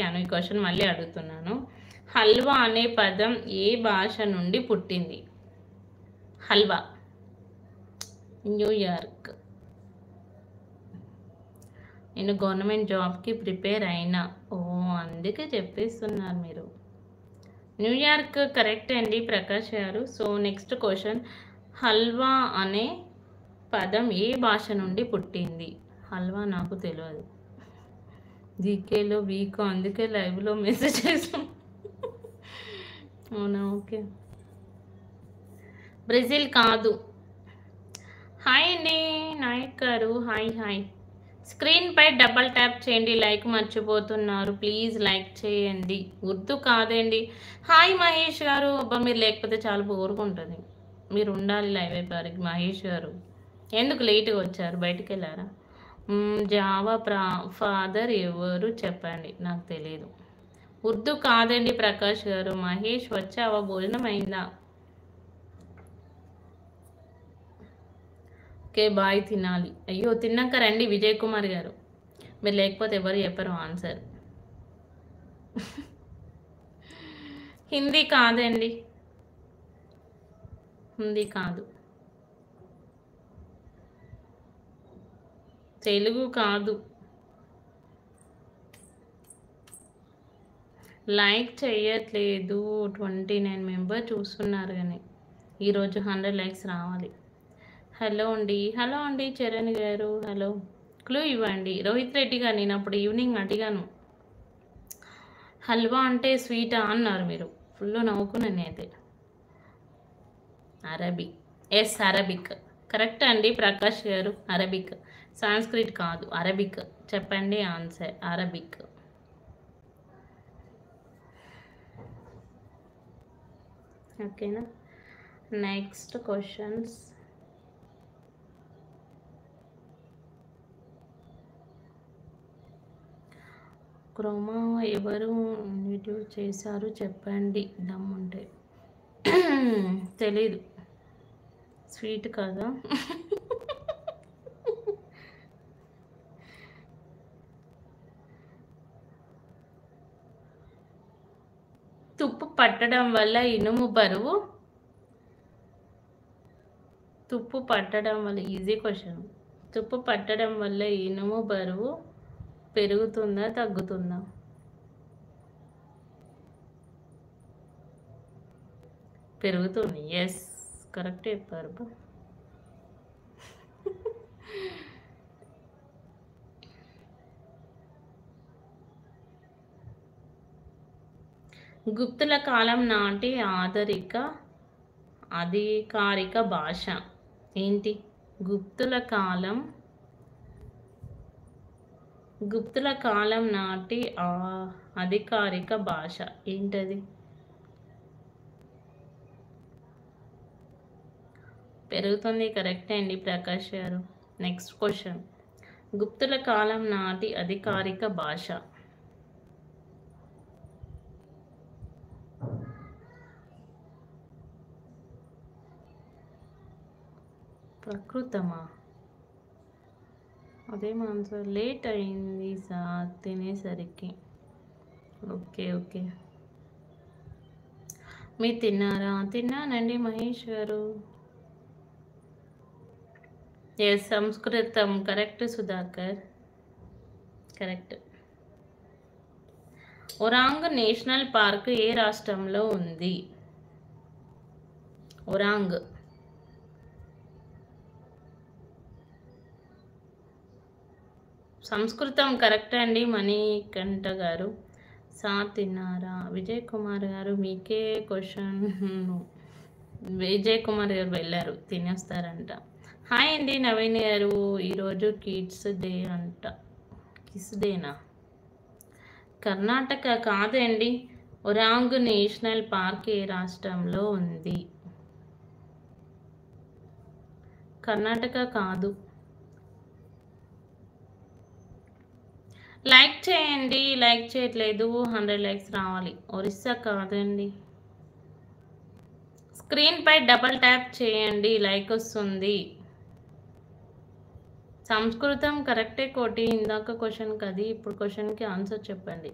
అడిగాను, ఈ క్వశ్చన్ మళ్ళీ అడుగుతున్నాను. హల్వా అనే పదం ఏ భాష నుండి పుట్టింది? హల్వా. న్యూయార్క్. నేను గవర్నమెంట్ జాబ్కి ప్రిపేర్ అయినా. ఓ అందుకే చెప్పేస్తున్నారు మీరు. న్యూయార్క్ కరెక్ట్ అండి ప్రకాష్ గారు. సో నెక్స్ట్ క్వశ్చన్, హల్వా అనే పదం ఏ భాష నుండి పుట్టింది? హల్వా నాకు తెలియదు. జీకేలో వీక్, అందుకే లైవ్లో మెసేజ్ చేసాం. అవునా, ఓకే. బ్రెజిల్ కాదు. హాయ్ అండి నాయక్ గారు, హాయ్ హాయ్. స్క్రీన్ పై డబల్ ట్యాప్ చేయండి, లైక్ మర్చిపోతున్నారు, ప్లీజ్ లైక్ చేయండి. ఉర్దూ కాదండి. హాయ్ మహేష్ గారు. అబ్బా మీరు లేకపోతే చాలా బోరుగా ఉంటుంది, మీరు ఉండాలి లైవ్ అయిపోయారు. మహేష్ గారు ఎందుకు లేట్గా వచ్చారు, బయటికి వెళ్ళారా? జావా ఫాదర్ ఎవరు చెప్పండి, నాకు తెలియదు. ఉర్దూ కాదండి ప్రకాష్ గారు. మహేష్ వచ్చావా, భోజనం అయిందా? ఓకే బాయ్, తినాలి. అయ్యో తిన్నాక రండి విజయ్ కుమార్ గారు, మీరు లేకపోతే ఎవరు చెప్పరు ఆన్సర్. హిందీ కాదండి, హిందీ కాదు. తెలుగు కాదు. లైక్ చేయట్లేదు. 29 మెంబర్ చూస్తున్నారు కానీ ఈరోజు 100 లైక్స్ రావాలి. హలో అండి, హలో అండి చరణ్ గారు, హలో. క్లూ ఇవ్వండి. రోహిత్ రెడ్డి గారు, నేను అప్పుడు ఈవినింగ్ అడిగాను హల్వా అంటే స్వీటా అన్నారు, మీరు ఫుల్ నవ్వుకున్నాను అయితే. అరబిక్. ఎస్ అరబిక్ కరెక్ట్ అండి ప్రకాష్ గారు. అరబిక్, సాంస్క్రిట్ కాదు, అరబిక్. చెప్పండి ఆన్సర్, అరబిక్. ఓకేనా, నెక్స్ట్ క్వశ్చన్స్. క్రోమా ఎవరు ఇంట్రడ్యూస్ చేశారు చెప్పండి, దమ్ముంటే. తెలీదు. స్వీట్ కదా. తుప్పు పట్టడం వల్ల ఇనుము బరువు. తుప్పు పట్టడం వల్ల, ఈజీ క్వశ్చన్. తుప్పు పట్టడం వల్ల ఇనుము బరువు పెరుగుతుందా తగ్గుతుందా? పెరుగుతుంది. ఎస్ కరెక్ట్ చెప్పారు. గుప్తుల కాలం నాటి అధికారిక భాష ఏంటి? గుప్తుల కాలం నాటి అధికారిక భాష ఏంటది? పెరుగుతుంది కరెక్ట్ అండి ప్రకాష్ గారు. నెక్స్ట్ క్వశ్చన్, గుప్తుల కాలం నాటి అధికారిక భాష. ప్రకృతమా? అదేం ఆన్సర్, లేట్ అయింది సార్ తినేసరికి. ఓకే ఓకే, మీరు తిన్నారా? తిన్నానండి మహేష్ గారు. ఎస్ సంస్కృతం correct Sudhakar, correct. Orang national park ఏ రాష్ట్రంలో ఉంది? ఒరాంగ్. సంస్కృతం కరెక్ట్ అండి మణికంఠ గారు. తిన్నారా? విజయ్ కుమార్ గారు మీకే క్వశ్చన్. విజయ్ కుమార్ గారు వెళ్ళారు, తినేస్తారంట. హాయ్ అండి నవీన్ గారు, ఈరోజు కిడ్స్ డే అంట. కిడ్స్ డేనా? కర్ణాటక కాదండి. ఒరాంగ్ నేషనల్ పార్క్ ఏ రాష్ట్రంలో ఉంది? కర్ణాటక కాదు. లైక్ చేయండి, లైక్ చేయట్లేదు, 100 లైక్స్ రావాలి. ఒరిస్సా కాదండి. స్క్రీన్ పై డబల్ ట్యాప్ చేయండి, లైక్ వస్తుంది. సంస్కృతం కరెక్టే కోటి, ఇందాక క్వశ్చన్కి అది, ఇప్పుడు క్వశ్చన్కి ఆన్సర్ చెప్పండి.